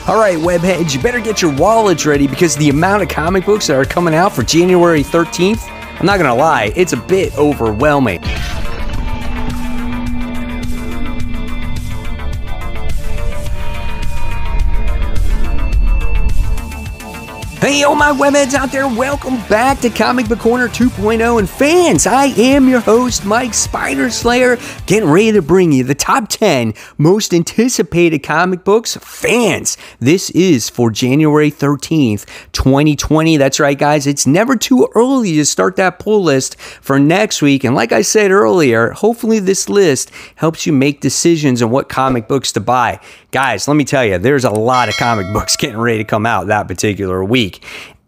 All right, webheads, you better get your wallets ready because the amount of comic books that are coming out for January 13th, I'm not going to lie, it's a bit overwhelming. Hey, all my webheads out there, welcome back to Comic Book Corner 2.0. And fans, I am your host, Mike Spider Slayer, getting ready to bring you the top 10 most anticipated comic books. Fans, this is for January 13th, 2020. That's right, guys. It's never too early to start that pull list for next week. And like I said earlier, hopefully this list helps you make decisions on what comic books to buy. Guys, let me tell you, there's a lot of comic books getting ready to come out that particular week.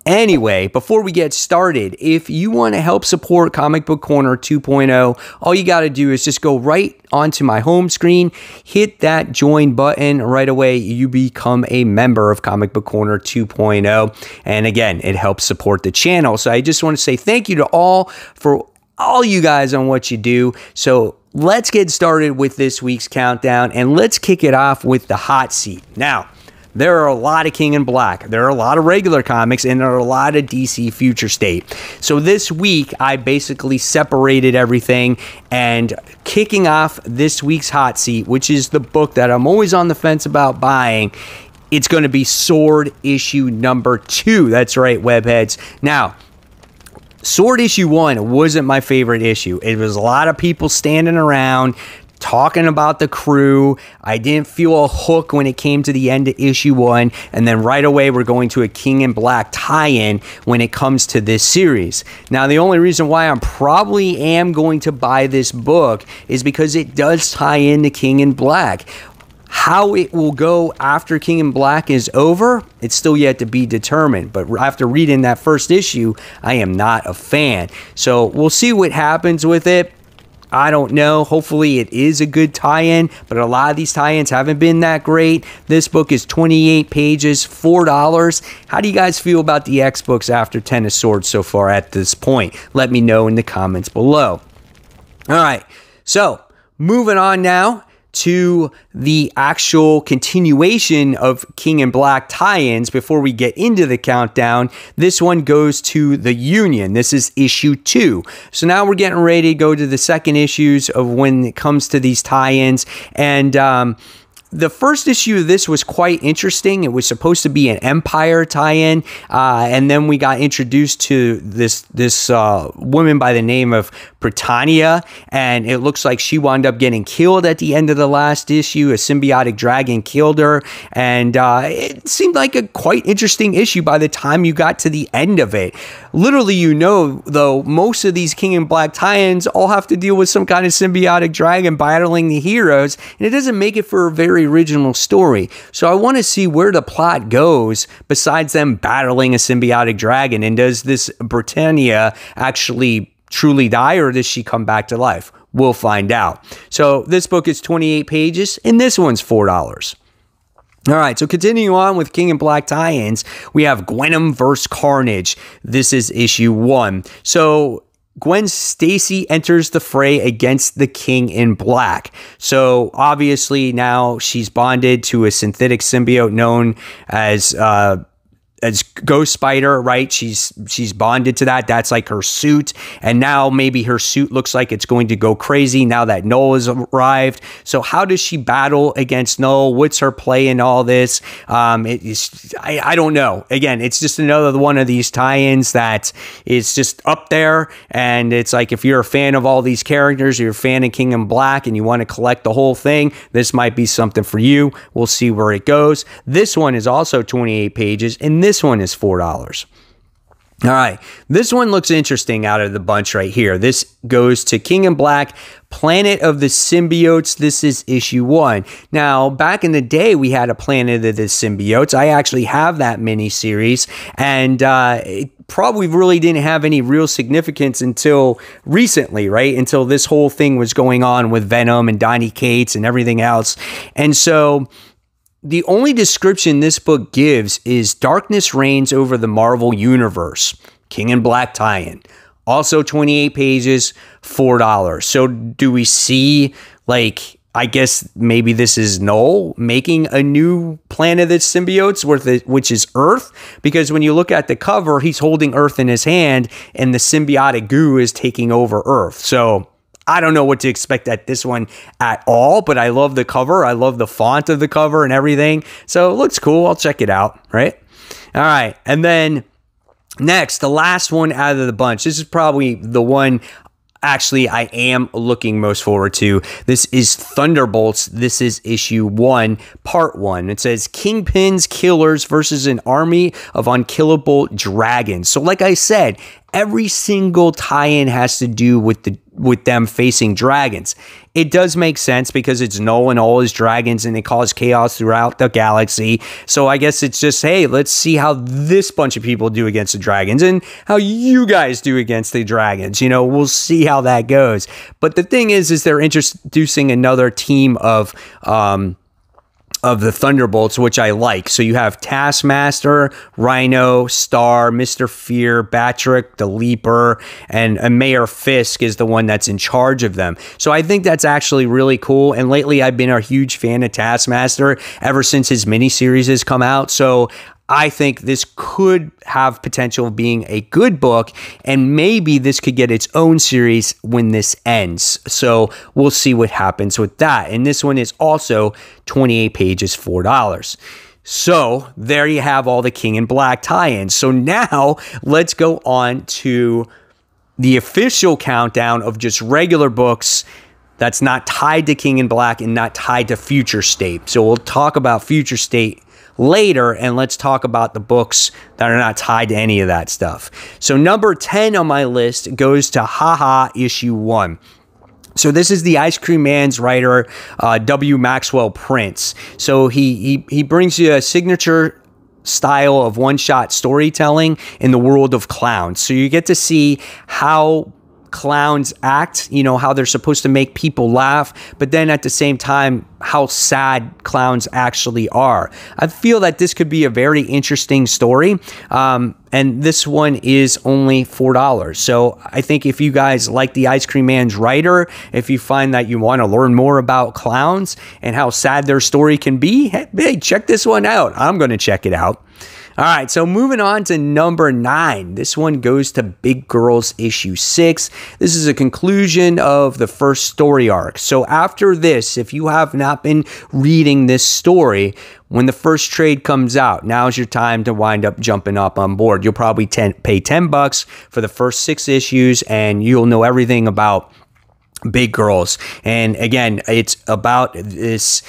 Anyway, before we get started, if you want to help support Comic Book Corner 2.0, all you got to do is just go right onto my home screen, hit that join button. Right away, you become a member of Comic Book Corner 2.0. And again, it helps support the channel. So I just want to say thank you to all you guys on what you do. So let's get started with this week's countdown, and let's kick it off with the hot seat. Now, there are a lot of King in Black. There are a lot of regular comics, and there are a lot of DC Future State. So this week, I basically separated everything, and kicking off this week's hot seat, which is the book that I'm always on the fence about buying, it's going to be Sword issue number 2. That's right, webheads. Now, Sword issue 1 wasn't my favorite issue. It was a lot of people standing around talking about the crew. I didn't feel a hook when it came to the end of issue 1, and then right away we're going to a King in Black tie-in when it comes to this series. Now, the only reason why I'm probably am going to buy this book is because it does tie into King in Black. How it will go after King in Black is over, it's still yet to be determined. But after reading that first issue, I am not a fan. So we'll see what happens with it. I don't know. Hopefully it is a good tie-in, but a lot of these tie-ins haven't been that great. This book is 28 pages, $4. How do you guys feel about the X books after 10 of Swords so far at this point? Let me know in the comments below. All right, so moving on now to the actual continuation of King in Black tie-ins. Before we get into the countdown, this one goes to the Union. This is issue 2. So now we're getting ready to go to the second issues of when it comes to these tie-ins. And the first issue of this was quite interesting. It was supposed to be an Empire tie-in, and then we got introduced to this woman by the name of Britannia, and it looks like she wound up getting killed at the end of the last issue. A symbiotic dragon killed her, and it seemed like a quite interesting issue by the time you got to the end of it. Literally, though, most of these King in Black tie-ins all have to deal with some kind of symbiotic dragon battling the heroes, and it doesn't make it for a very original story. So I want to see where the plot goes besides them battling a symbiotic dragon, and does this Britannia actually truly die, or does she come back to life? We'll find out. So this book is 28 pages, and this one's $4. All right, so continuing on with King in Black tie-ins, we have Gwenom vs. Carnage. This is issue 1. So Gwen Stacy enters the fray against the King in Black. So obviously now she's bonded to a synthetic symbiote known as Ghost Spider, right? She's bonded to that. That's like her suit. And now maybe her suit looks like it's going to go crazy now that Null has arrived. So how does she battle against Null? What's her play in all this? I don't know. Again, it's just another one of these tie-ins that is just up there. And it's like, if you're a fan of all these characters, you're a fan of King in Black, and you want to collect the whole thing, this might be something for you. We'll see where it goes. This one is also 28 pages, and this one is $4. All right, this one looks interesting out of the bunch right here. This goes to King in Black, Planet of the Symbiotes. This is issue 1. Now, back in the day, we had a Planet of the Symbiotes. I actually have that miniseries, and it probably really didn't have any real significance until recently, right? Until this whole thing was going on with Venom and Donny Cates and everything else. And so the only description this book gives is darkness reigns over the Marvel Universe. King in Black tie-in. Also 28 pages, $4. So do we see like I guess maybe this is Null making a new planet of the symbiotes, which is Earth, because when you look at the cover, he's holding Earth in his hand and the symbiotic goo is taking over Earth. So I don't know what to expect at this one at all, but I love the cover. I love the font of the cover and everything. So it looks cool. I'll check it out, right? All right. And then next, the last one out of the bunch. This is probably the one actually I am looking most forward to. This is Thunderbolts. This is issue 1, part 1. It says Kingpin's killers versus an army of unkillable dragons. So like I said, every single tie-in has to do with them facing dragons. It does make sense because it's Null and all his dragons and they cause chaos throughout the galaxy. So I guess it's just, hey, let's see how this bunch of people do against the dragons and how you guys do against the dragons. You know, we'll see how that goes. But the thing is they're introducing another team of the Thunderbolts, which I like. So you have Taskmaster, Rhino, Star, Mr. Fear, Batrick, the Leaper, and Mayor Fisk is the one that's in charge of them. So I think that's actually really cool. And lately I've been a huge fan of Taskmaster ever since his miniseries has come out. So I think this could have potential of being a good book, and maybe this could get its own series when this ends. So we'll see what happens with that. And this one is also 28 pages, $4. So there you have all the King in Black tie-ins. So now let's go on to the official countdown of just regular books that's not tied to King in Black and not tied to Future State. So we'll talk about Future State later, and let's talk about the books that are not tied to any of that stuff. So number 10 on my list goes to Haha issue 1. So this is the Ice Cream Man's writer, W. Maxwell Prince. So he brings you a signature style of one-shot storytelling in the world of clowns. So you get to see how clowns act, you know, how they're supposed to make people laugh, but then at the same time, how sad clowns actually are. I feel that this could be a very interesting story. And this one is only $4. So I think if you guys like the Ice Cream Man's writer, if you find that you want to learn more about clowns and how sad their story can be, hey, check this one out. I'm going to check it out. All right, so moving on to number 9. This one goes to Big Girls issue 6. This is a conclusion of the first story arc. So after this, if you have not been reading this story, when the first trade comes out, now's your time to wind up jumping up on board. You'll probably pay $10 for the first 6 issues, and you'll know everything about Big Girls. And again, it's about this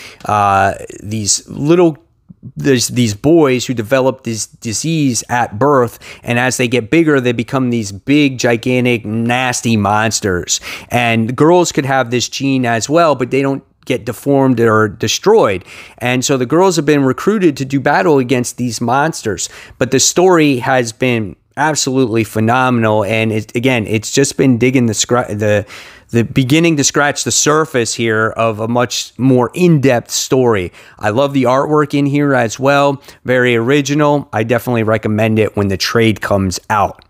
there's these boys who develop this disease at birth, and as they get bigger, they become these big, gigantic, nasty monsters. And girls could have this gene as well, but they don't get deformed or destroyed. And so the girls have been recruited to do battle against these monsters. But the story has been absolutely phenomenal, and it's just been digging the beginning to scratch the surface here of a much more in-depth story. I love the artwork in here as well. Very original. I definitely recommend it when the trade comes out.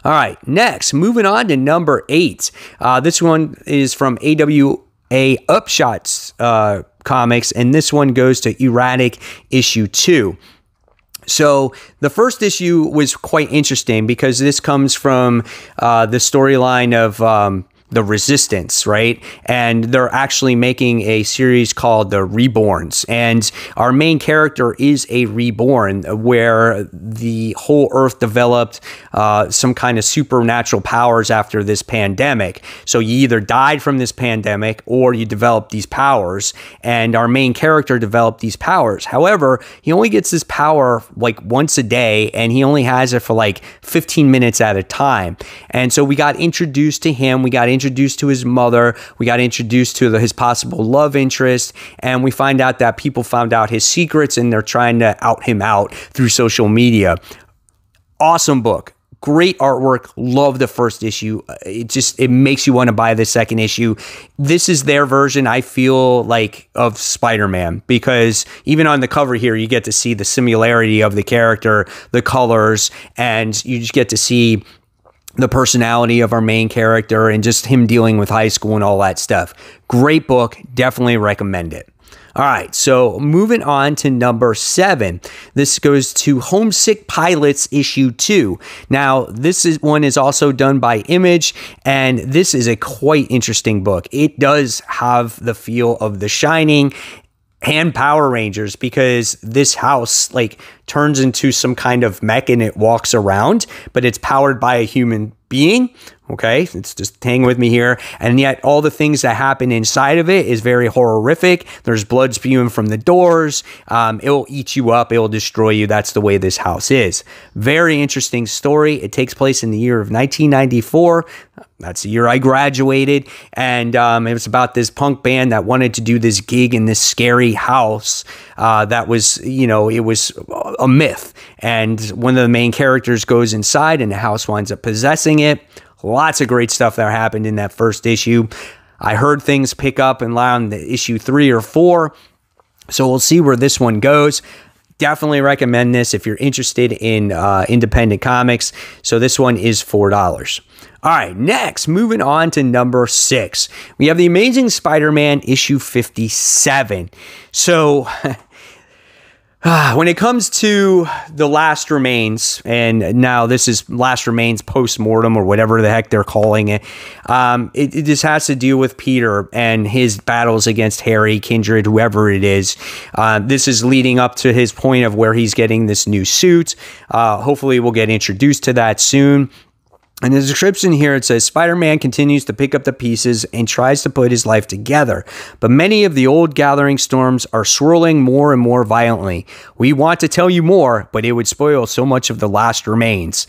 All right, next, moving on to number 8. This one is from AWA Upshots Comics, and this one goes to Erratic issue 2. So the first issue was quite interesting because this comes from the storyline of the Resistance, right? And they're actually making a series called The Reborns. And our main character is a reborn where the whole Earth developed some kind of supernatural powers after this pandemic. So you either died from this pandemic or you developed these powers. And our main character developed these powers. However, he only gets this power like once a day, and he only has it for like 15 minutes at a time. And so we got introduced to him. We got introduced to his mother. We got introduced to his possible love interest. And we find out that people found out his secrets and they're trying to out him out through social media. Awesome book. Great artwork. Love the first issue. It makes you want to buy the second issue. This is their version, I feel like, of Spider-Man, because even on the cover here, you get to see the similarity of the character, the colors, and you just get to see the personality of our main character and just him dealing with high school and all that stuff. Great book. Definitely recommend it. All right, so moving on to number 7. This goes to Homesick Pilots issue 2. Now, one is also done by Image, and this is a quite interesting book. It does have the feel of The Shining and Power Rangers, because this house like turns into some kind of mech and it walks around, but it's powered by a human being. Okay, it's just hang with me here. And yet all the things that happen inside of it is very horrific. There's blood spewing from the doors. It'll eat you up. It'll destroy you. That's the way this house is. Very interesting story. It takes place in the year of 1994. That's the year I graduated. And it was about this punk band that wanted to do this gig in this scary house that was, it was a myth. And one of the main characters goes inside and the house winds up possessing it. Lots of great stuff that happened in that first issue. I heard things pick up and lie on the issue 3 or 4. So we'll see where this one goes. Definitely recommend this if you're interested in independent comics. So this one is $4. All right, next, moving on to number 6. We have The Amazing Spider-Man issue 57. So when it comes to The Last Remains, and now this is Last Remains post-mortem or whatever the heck they're calling it, it just has to do with Peter and his battles against Harry, Kindred, whoever it is. This is leading up to his point of where he's getting this new suit. Hopefully we'll get introduced to that soon. In the description here, it says, Spider-Man continues to pick up the pieces and tries to put his life together, but many of the old gathering storms are swirling more and more violently. We want to tell you more, but it would spoil so much of The Last Remains.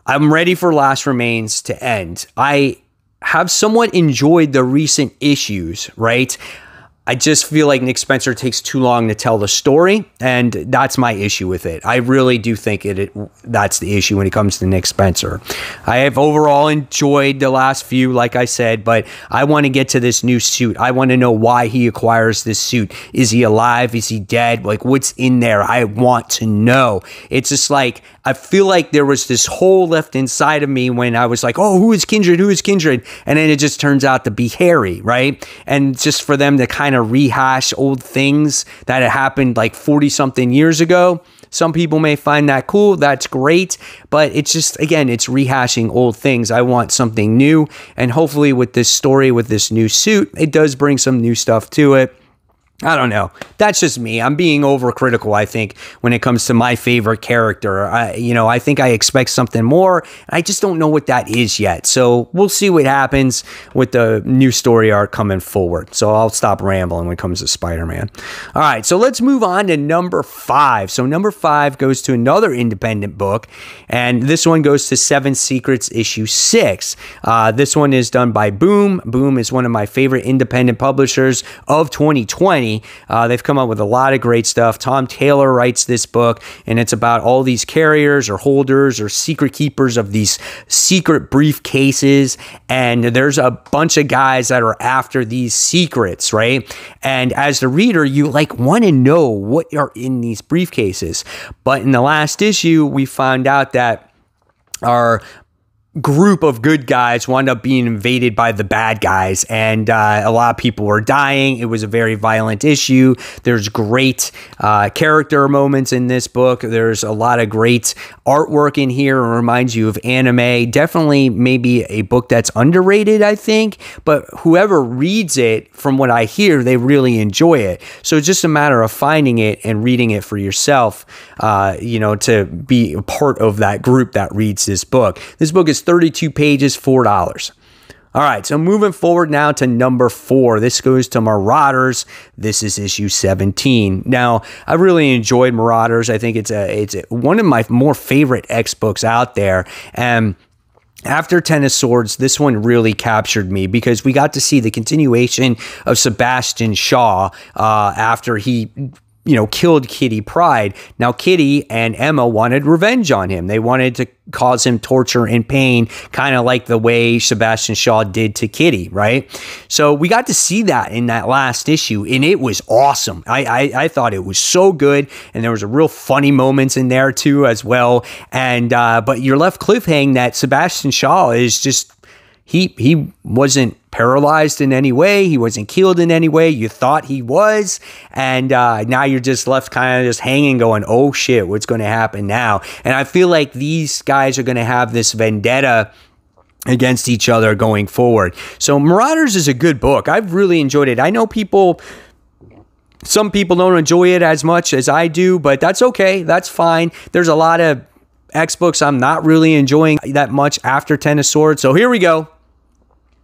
I'm ready for Last Remains to end. I have somewhat enjoyed the recent issues, right? I just feel like Nick Spencer takes too long to tell the story, and that's my issue with it. I really do think that's the issue when it comes to Nick Spencer. I have overall enjoyed the last few, like I said, but I want to get to this new suit. I want to know why he acquires this suit. Is he alive? Is he dead? Like, what's in there? I want to know. It's just like, I feel like there was this hole left inside of me when I was like, oh, who is Kindred? Who is Kindred? And then it just turns out to be Harry, right? And just for them to kind of rehash old things that had happened like 40 something years ago. Some people may find that cool. That's great. But it's just, again, it's rehashing old things. I want something new. And hopefully with this story, with this new suit, it does bring some new stuff to it. I don't know. That's just me. I'm being overcritical, I think, when it comes to my favorite character. I think I expect something more. I just don't know what that is yet. So we'll see what happens with the new story arc coming forward. So I'll stop rambling when it comes to Spider-Man. All right, so let's move on to number 5. So number 5 goes to another independent book, and this one goes to Seven Secrets issue 6. This one is done by Boom. Boom is one of my favorite independent publishers of 2020. They've come up with a lot of great stuff. Tom Taylor writes this book, and it's about all these carriers or holders or secret keepers of these secret briefcases. And there's a bunch of guys that are after these secrets, right? And as the reader, you want to know what are in these briefcases. But in the last issue, we found out that our group of good guys wound up being invaded by the bad guys, and a lot of people were dying. It was a very violent issue. There's great character moments in this book. There's a lot of great artwork in here. It reminds you of anime. Definitely maybe a book that's underrated, I think, but whoever reads it, from what I hear, they really enjoy it. So it's just a matter of finding it and reading it for yourself, to be a part of that group that reads this book. This book is 32 pages, $4. All right, so moving forward now to number 4. This goes to Marauders. This is issue 17. Now, I really enjoyed Marauders. I think it's one of my more favorite X books out there. And after Ten of Swords, this one really captured me because we got to see the continuation of Sebastian Shaw after he killed Kitty Pryde. Now, Kitty and Emma wanted revenge on him. They wanted to cause him torture and pain, kind of like the way Sebastian Shaw did to Kitty, right? So we got to see that in that last issue, and it was awesome. I thought it was so good, and there was a real funny moments in there too as well. And but you're left cliffhanging that Sebastian Shaw is just he wasn't paralyzed in any way. He wasn't killed in any way. You thought he was. And now you're just left kind of just hanging going, oh shit, what's going to happen now? And I feel like these guys are going to have this vendetta against each other going forward. So Marauders is a good book. I've really enjoyed it. I know some people don't enjoy it as much as I do, but that's okay. That's fine. There's a lot of X books I'm not really enjoying that much after Ten of Swords. So here we go.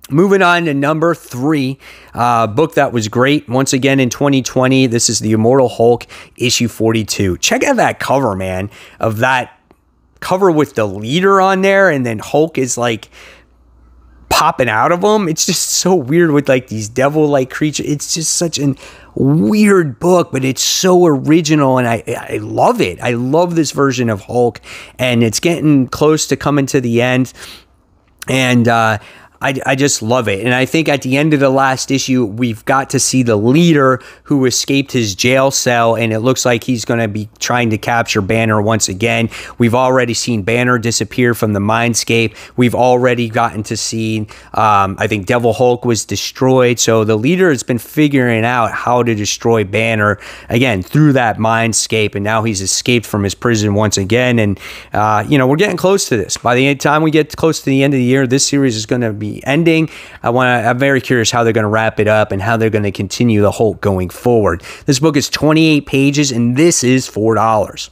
Moving on to number 3, book that was great once again in 2020. This is The Immortal Hulk, issue 42. Check out that cover, man, of that cover with the leader on there, and then Hulk is like popping out of him. It's just so weird with like these devil-like creatures. It's just such a weird book, but it's so original, and I love it. I love this version of Hulk, and it's getting close to coming to the end, and I just love it. And I think at the end of the last issue, we've got to see the leader who escaped his jail cell, and it looks like he's going to be trying to capture Banner once again. We've already seen Banner disappear from the Mindscape. We've already gotten to see, I think Devil Hulk was destroyed. So the leader has been figuring out how to destroy Banner, again, through that Mindscape, and now he's escaped from his prison once again. And, we're getting close to this. By the time we get close to the end of the year, this series is going to be ending. I'm very curious how they're going to wrap it up and how they're going to continue the Hulk going forward. This book is 28 pages, and this is $4.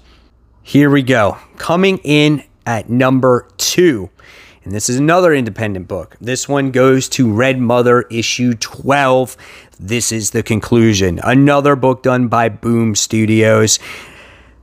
Here we go. Coming in at number 2. And this is another independent book. This one goes to Red Mother, issue 12. This is The Conclusion. Another book done by Boom Studios.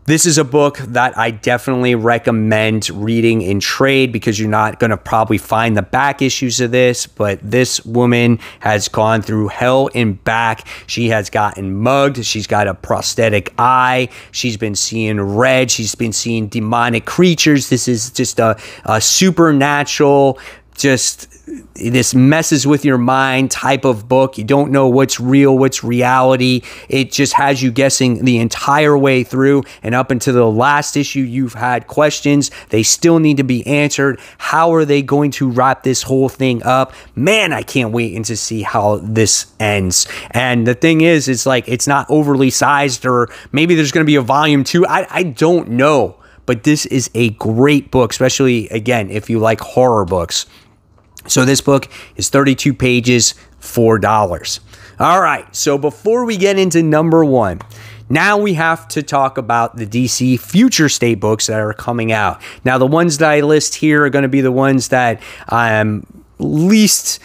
This is a book that I definitely recommend reading in trade because you're not going to probably find the back issues of this, but this woman has gone through hell and back. She has gotten mugged. She's got a prosthetic eye. She's been seeing red. She's been seeing demonic creatures. This is just a supernatural, just this messes with your mind type of book. You don't know what's real, what's reality. It just has you guessing the entire way through, and up until the last issue you've had questions. They still need to be answered. How are they going to wrap this whole thing up? Man, I can't wait to see how this ends. And the thing is, it's like it's not overly sized, or maybe there's going to be a volume 2. I don't know, but this is a great book, especially again if you like horror books. So this book is 32 pages, $4. All right, so before we get into number 1, now we have to talk about the DC Future State books that are coming out. Now, the ones that I list here are going to be the ones that I'm least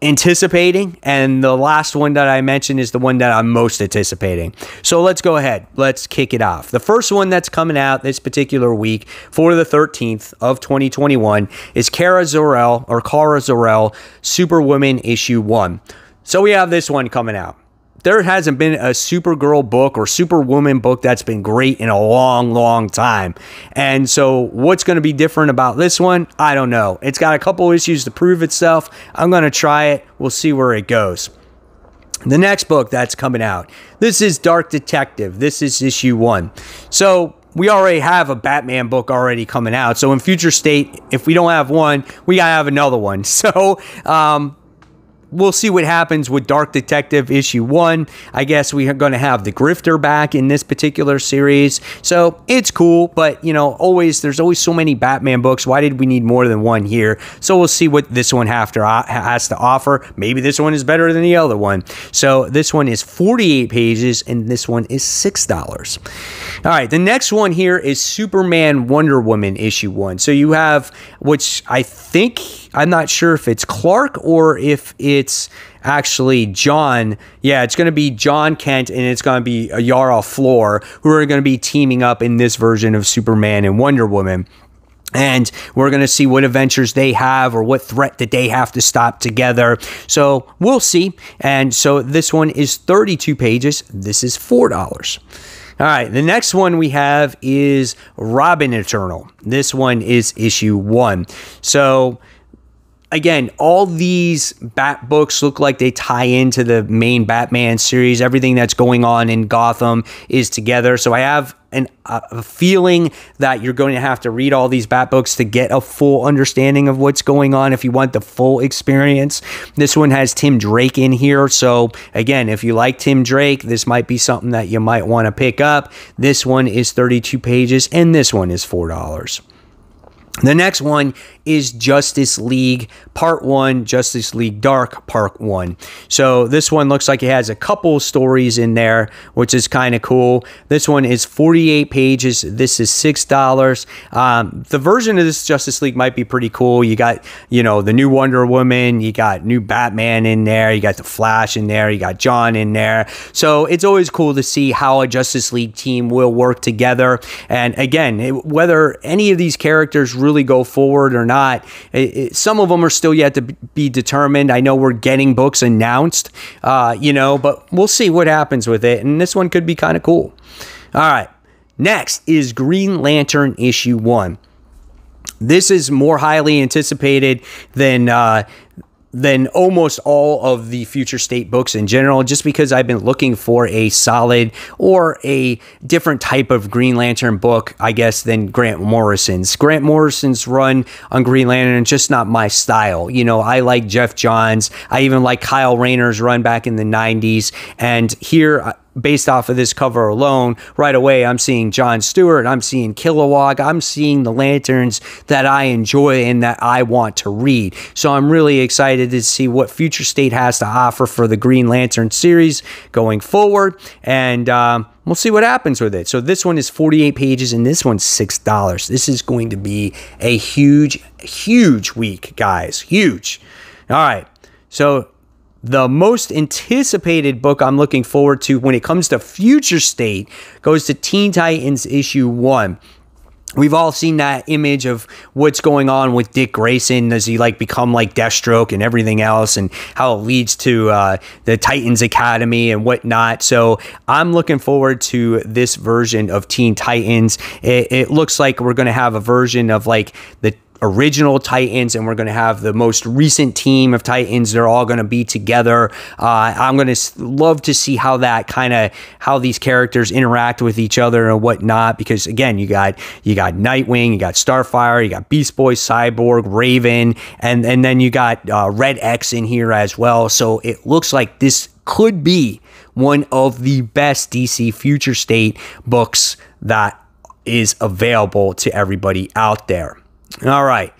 anticipating, and the last one that I mentioned is the one that I'm most anticipating. So let's go ahead. Let's kick it off. The first one that's coming out this particular week for the 13th of 2021 is Kara Zor-El, Superwoman issue 1. So we have this one coming out. There hasn't been a Supergirl book or Superwoman book that's been great in a long, long time. And so what's going to be different about this one? I don't know. It's got a couple issues to prove itself. I'm going to try it. We'll see where it goes. The next book that's coming out, this is Dark Detective. This is issue 1. So we already have a Batman book already coming out. So in Future State, if we don't have one, we got to have another one. So, we'll see what happens with Dark Detective issue 1. I guess we are going to have the Grifter back in this particular series. So it's cool, but there's always so many Batman books. Why did we need more than one here? So we'll see what this one has to offer. Maybe this one is better than the other one. So this one is 48 pages, and this one is $6. All right, the next one here is Superman Wonder Woman issue 1. So you have, which I'm not sure if it's Clark or if it's actually John. Yeah, it's going to be John Kent, and it's going to be Yara Flor, who are going to be teaming up in this version of Superman and Wonder Woman. And we're going to see what adventures they have or what threat that they have to stop together. So we'll see. And so this one is 32 pages. This is $4. All right, the next one we have is Robin Eternal. This one is issue 1. So again, all these Bat books look like they tie into the main Batman series. Everything that's going on in Gotham is together. So I have a feeling that you're going to have to read all these Bat books to get a full understanding of what's going on if you want the full experience. This one has Tim Drake in here. So again, if you like Tim Drake, this might be something that you might want to pick up. This one is 32 pages and this one is $4. The next one is Justice League Part 1, Justice League Dark Part 1. So this one looks like it has a couple stories in there, which is kind of cool. This one is 48 pages. This is $6. The version of this Justice League might be pretty cool. You got, you know, the new Wonder Woman, you got new Batman in there, you got the Flash in there, you got John in there. So it's always cool to see how a Justice League team will work together. And again, whether any of these characters really go forward or not, some of them are still yet to be determined. I know we're getting books announced, you know, but we'll see what happens with it. And this one could be kind of cool. All right. Next is Green Lantern issue 1. This is more highly anticipated than almost all of the Future State books in general, just because I've been looking for a solid or a different type of Green Lantern book, I guess, than Grant Morrison's. Grant Morrison's run on Green Lantern is just not my style. You know, I like Jeff Johns. I even like Kyle Rayner's run back in the 90s. And here, based off of this cover alone, right away, I'm seeing John Stewart, I'm seeing Kilowog, I'm seeing the Lanterns that I enjoy and that I want to read. So I'm really excited to see what Future State has to offer for the Green Lantern series going forward, and we'll see what happens with it. So this one is 48 pages, and this one's $6. This is going to be a huge, huge week, guys. Huge. All right. So the most anticipated book I'm looking forward to when it comes to Future State goes to Teen Titans issue 1. We've all seen that image of what's going on with Dick Grayson. Does he like become like Deathstroke and everything else, and how it leads to the Titans Academy and whatnot. So I'm looking forward to this version of Teen Titans. It looks like we're going to have a version of like the original Titans, and we're going to have the most recent team of Titans. They're all going to be together. I'm going to love to see how how these characters interact with each other and whatnot, because again, you got Nightwing, you got Starfire, you got Beast Boy, Cyborg, Raven, and then you got Red X in here as well. So it looks like this could be one of the best DC Future State books that is available to everybody out there. All right,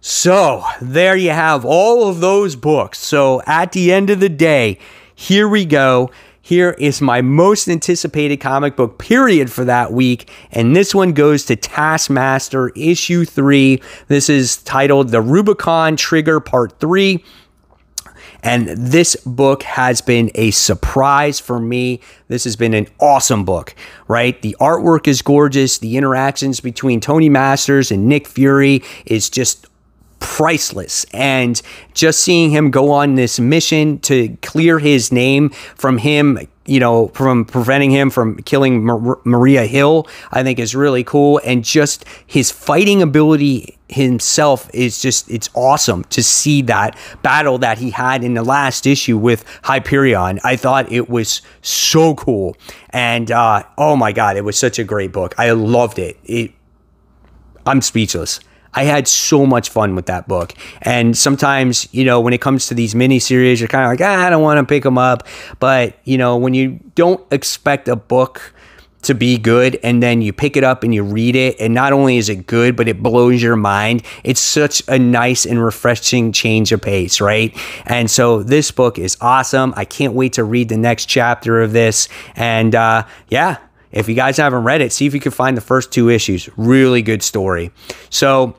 so there you have all of those books. So at the end of the day, here we go. Here is my most anticipated comic book period for that week, and this one goes to Taskmaster issue 3. This is titled The Rubicon Trigger Part 3. And this book has been a surprise for me. This has been an awesome book, right? The artwork is gorgeous. The interactions between Tony Masters and Nick Fury is just priceless. And just seeing him go on this mission to clear his name from him, you know, from preventing him from killing Maria Hill, I think is really cool. And just his fighting ability himself is just, it's awesome to see that battle that he had in the last issue with Hyperion. I thought it was so cool. And oh my God, it was such a great book. I loved it. I'm speechless. I had so much fun with that book. And sometimes, you know, when it comes to these miniseries, you're kind of like, I don't want to pick them up. But, you know, when you don't expect a book to be good and then you pick it up and you read it, and not only is it good, but it blows your mind. It's such a nice and refreshing change of pace, right? And so this book is awesome. I can't wait to read the next chapter of this. And yeah, if you guys haven't read it, see if you can find the first 2 issues. Really good story. So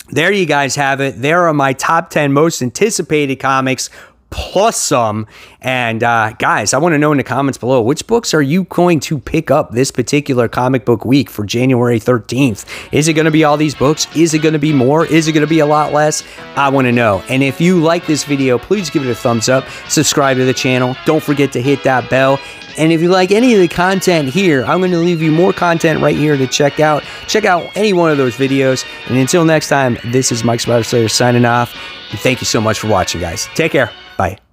there you guys have it. There are my top 10 most anticipated comics. plus some. And guys, I want to know in the comments below, which books are you going to pick up this particular comic book week for January 13th? Is it going to be all these books? Is it going to be more? Is it going to be a lot less? I want to know. And if you like this video, please give it a thumbs up, subscribe to the channel. Don't forget to hit that bell. And if you like any of the content here, I'm going to leave you more content right here to check out. Check out any one of those videos. And until next time, this is Mike Spider Slayer signing off. And thank you so much for watching, guys. Take care. Bye.